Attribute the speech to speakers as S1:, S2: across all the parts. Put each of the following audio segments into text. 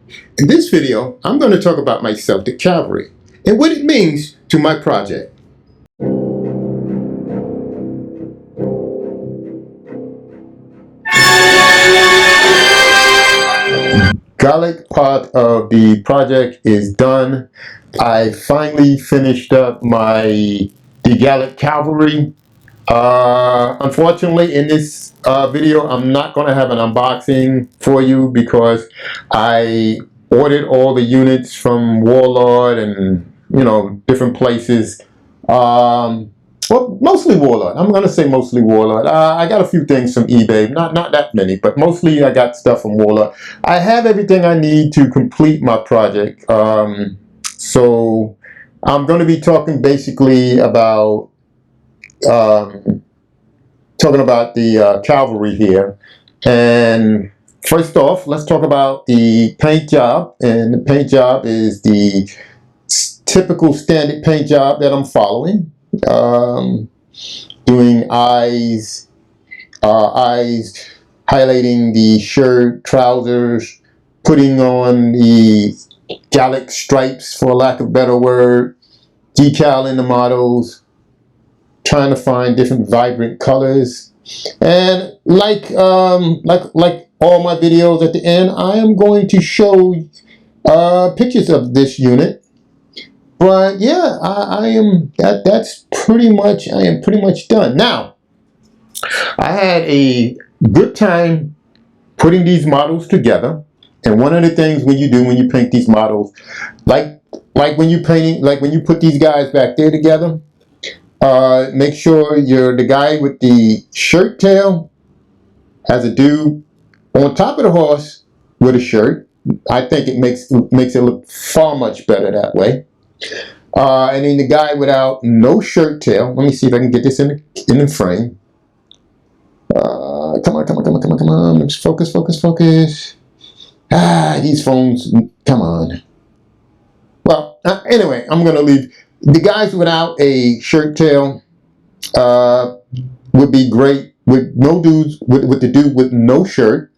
S1: In this video, I'm going to talk about my Celtic cavalry and what it means to my project. Gallic part of the project is done. I finally finished up the Gallic cavalry. Unfortunately, in this video, I'm not going to have an unboxing for you because I ordered all the units from Warlord and, you know, different places. Well, mostly Warlord. I'm going to say mostly Warlord. I got a few things from eBay. Not that many, but mostly I got stuff from Warlord. I have everything I need to complete my project. So I'm going to be talking basically about the cavalry here. And first off, let's talk about the paint job. And the paint job is the typical standard paint job that I'm following. Doing eyes, highlighting the shirt, trousers, putting on the Gallic stripes, for lack of a better word, decaling the models, trying to find different vibrant colors. And like all my videos at the end, I am going to show pictures of this unit. But yeah, I am pretty much done. Now, I had a good time putting these models together. And one of the things when you paint these models, like when you put these guys back there together, make sure the guy with the shirt tail has a dude on top of the horse with a shirt. I think it makes it look far much better that way. And then the guy without no shirt tail. Let me see if I can get this in the frame. Come on. Let's focus. These phones, come on. Well, anyway, I'm going to leave. The guys without a shirt tail would be great with no dudes, with the dude with no shirt.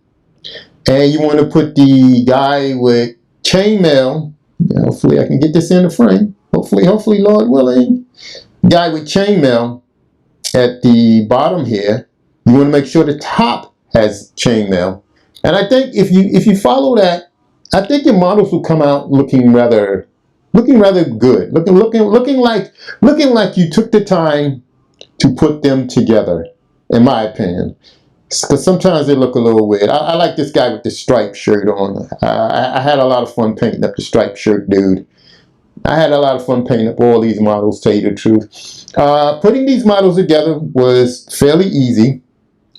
S1: And you want to put the guy with chainmail. Hopefully I can get this in the frame. Hopefully, Lord willing. Guy with chainmail at the bottom here. You want to make sure the top has chainmail. And I think if you follow that, I think your models will come out looking rather good. Looking like you took the time to put them together, in my opinion. Because sometimes they look a little weird. I like this guy with the striped shirt on. I had a lot of fun painting up the striped shirt dude. I had a lot of fun painting up all these models, to tell you the truth. Putting these models together was fairly easy.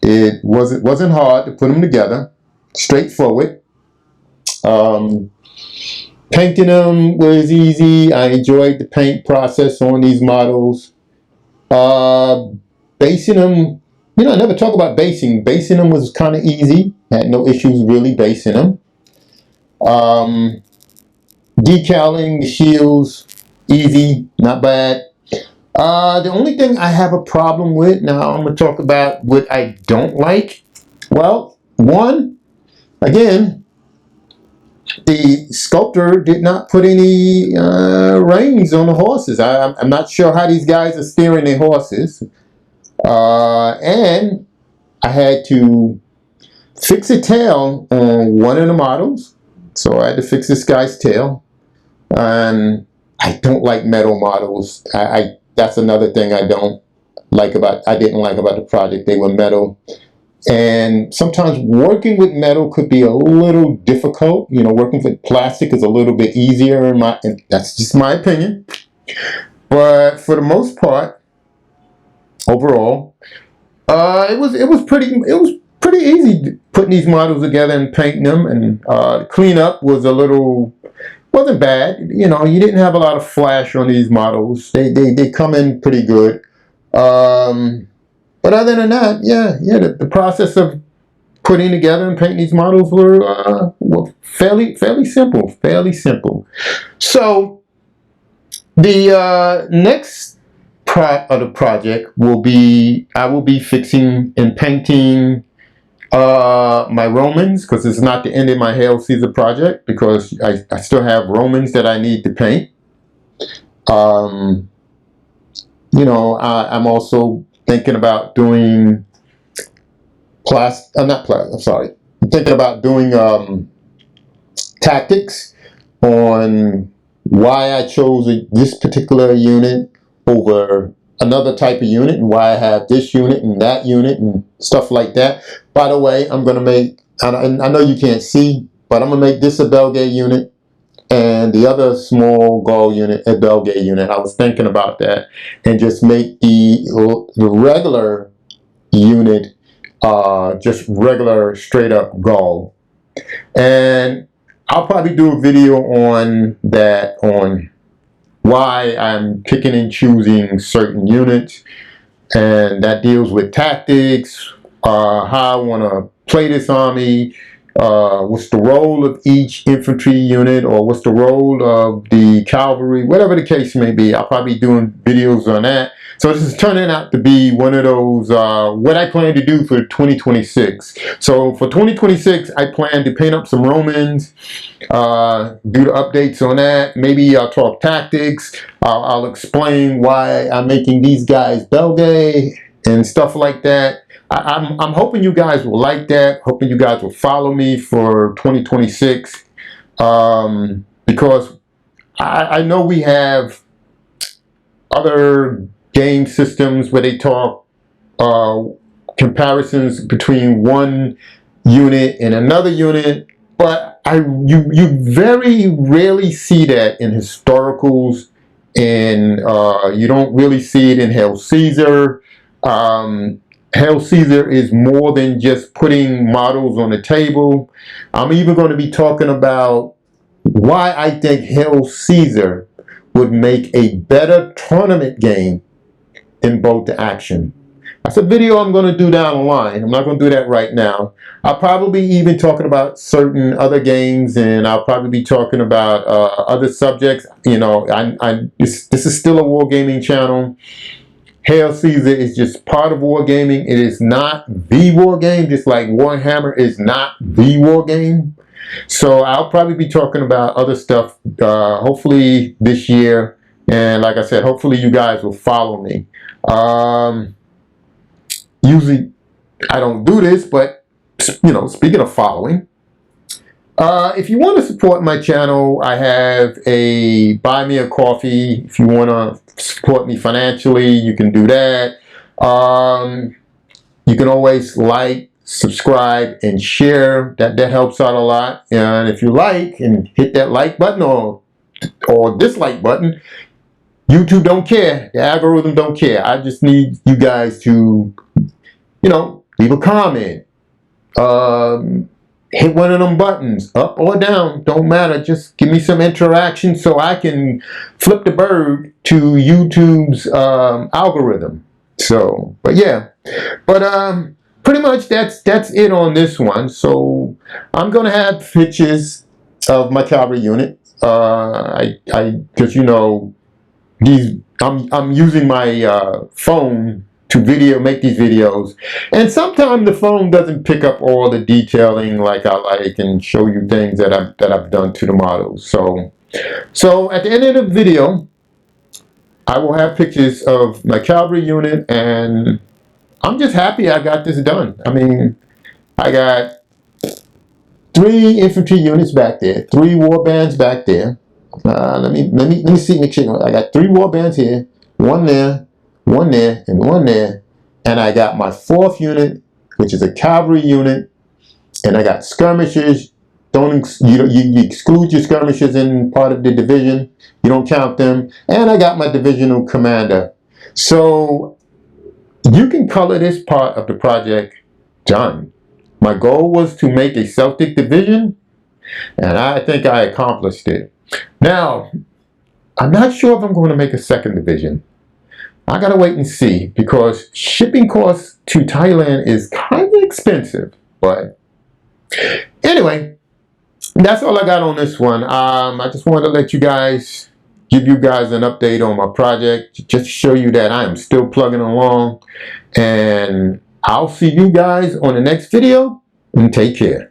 S1: It wasn't hard to put them together. Straightforward. Painting them was easy. I enjoyed the paint process on these models. Basing them, I never talk about basing. Basing them was kind of easy. Had no issues really basing them. Decaling the shields, easy, not bad. The only thing I have a problem with, now I'm going to talk about what I don't like. Well, one, again, the sculptor did not put any reins on the horses. I'm not sure how these guys are steering their horses. And I had to fix a tail on one of the models. So I had to fix this guy's tail. And I don't like metal models. That's another thing I didn't like about the project. They were metal. And sometimes working with metal could be a little difficult. Working with plastic is a little bit easier, and that's just my opinion. But for the most part, overall, it was pretty easy putting these models together and painting them. And the cleanup wasn't bad. You didn't have a lot of flash on these models. They come in pretty good. But other than that, yeah, the process of putting together and painting these models were fairly simple. So the next part of the project will be I will be fixing and painting My Romans, because it's not the end of my Hail Caesar project, because I still have Romans that I need to paint. You know, I'm also thinking about doing I'm thinking about doing tactics on why I chose this particular unit over another type of unit, and why I have this unit and that unit and stuff like that. By the way, I'm going to make, and I know you can't see, but I'm going to make this a Belgae unit and the other small Gaul unit a Belgae unit. I was thinking about that, and just make the regular unit just regular straight up Gaul. And I'll probably do a video on that, on why I'm picking and choosing certain units, and that deals with tactics, how I want to play this army, what's the role of each infantry unit, or what's the role of the cavalry, whatever the case may be. I'll probably be doing videos on that. So this is turning out to be one of those, what I plan to do for 2026. So for 2026, I plan to paint up some Romans, do the updates on that. Maybe I'll talk tactics. I'll explain why I'm making these guys Belgae and stuff like that. I'm hoping you guys will like that. Hoping you guys will follow me for 2026, because I know we have other game systems where they talk comparisons between one unit and another unit, but you very rarely see that in historicals, and you don't really see it in Hail Caesar. Hail Caesar is more than just putting models on the table. I'm even going to be talking about why I think Hail Caesar would make a better tournament game than Boat to Action. That's a video I'm going to do down the line. I'm not going to do that right now. I'll probably be even talking about certain other games, and I'll probably be talking about other subjects. You know, this is still a wargaming channel. Hail Caesar is just part of wargaming. It is not the war game, just like Warhammer is not the war game. So I'll probably be talking about other stuff, hopefully this year. And like I said, hopefully you guys will follow me. Usually I don't do this, but you know, speaking of following, if you want to support my channel, I have a buy me a coffee. If you want to support me financially, you can do that. You can always like, subscribe, and share. That helps out a lot. And if you like, and hit that like button or dislike button, YouTube don't care. The algorithm don't care. I just need you guys to, you know, leave a comment. Hit one of them buttons, up or down, don't matter. Just give me some interaction so I can flip the bird to YouTube's algorithm. So, but yeah, but pretty much that's it on this one. So I'm gonna have pictures of my cavalry unit. Because you know, I'm using my phone to make these videos, and sometimes the phone doesn't pick up all the detailing like I like, and show you things that I've done to the models. So at the end of the video, I will have pictures of my cavalry unit, and I'm just happy I got this done. I mean, I got 3 infantry units back there, 3 war bands back there. Let me see, make sure. I got 3 war bands here, 1 there, 1 there, and 1 there, and I got my 4th unit, which is a cavalry unit, and I got skirmishers. You exclude your skirmishers in part of the division. You don't count them. And I got my divisional commander. So you can color this part of the project done. My goal was to make a Celtic division, and I think I accomplished it. Now, I'm not sure if I'm going to make a 2nd division. I gotta wait and see, because shipping costs to Thailand is kind of expensive. But anyway, that's all I got on this one. I just wanted to let you guys, give you guys an update on my project, just to show you that I am still plugging along. And I'll see you guys on the next video. and take care.